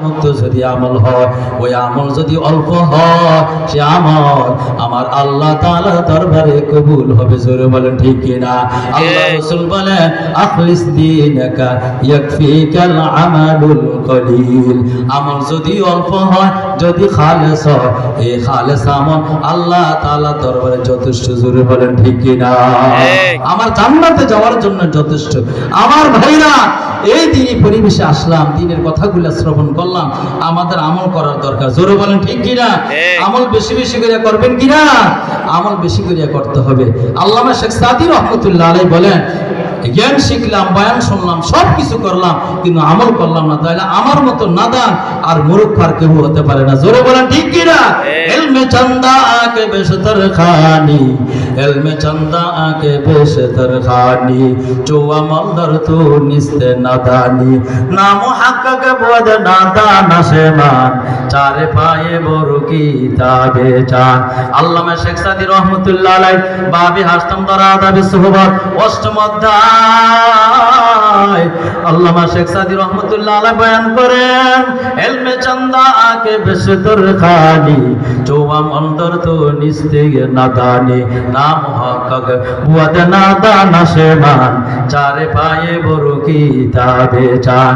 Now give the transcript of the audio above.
মতো যদি আমল হয়, ওই আমল যদি অল্প হয়, সে আমল আমার আল্লাহ তাআলার দরবারে কবুল হবে। জোরে বলেন ঠিক কিনা? আল্লাহ রাসূল বলেন, আখলিস দীনাকা ইয়াকফিকাল আমালুল কলিল। আমল যদি অল্প হয়, যদি খালেস হয়, এই খালেস আমল আল্লাহ তাআলার দরবারে যথেষ্ট। জোরে বলেন ঠিক কিনা? আমার জান্নাতে যাওয়ার জন্য যথেষ্ট। আমার ভাইরা, এই দিনই পরিবেশে আসলাম, দিনের কথাগুলো শ্রবণ করলাম, আমাদের আমল করার দরকার। জোরে বলেন ঠিক কিনা? আমল বেশি বেশি করে করবেন কিনা? আমল বেশি করে করতে হবে। আল্লামা শেখ সাদী রহমতুল্লাহ আলাইহি বলেন, জ্ঞান শিখলাম, বয়ান শুনলাম, সব কিছু করলাম, কিন্তু আমল করলাম না, তাহলে আমার মতো নাদান আর মূর্খ আর কেউ হতে পারে না। জোরে বলেন ঠিক কিনা? ইলমে চন্দা আকে বেশতর খানি, ইলমে চন্দা আকে বেশতর খানি, जो अमल दर तो निस्ते नादानी, ना मुहक्कक बोध नादान शेमान, चारे पाए बोरु किताबे चान। আল্লামা শেখ সাদী রহমতুল্লাহ আলাইহি বাবে হাসতাম দরা আদাবে সুহবত অষ্টম অধ্যায় আল্লামা শেখ সাদী রহমতুল্লাহ আলাইহি বয়ান করেন, ইলমে চন্দা আকে বেশতর খানি, जो अमल दर तो निस्ते नादानी, ना मुहक्कक बोध नादान शेमान, चारे पाए बरु किताबे चान।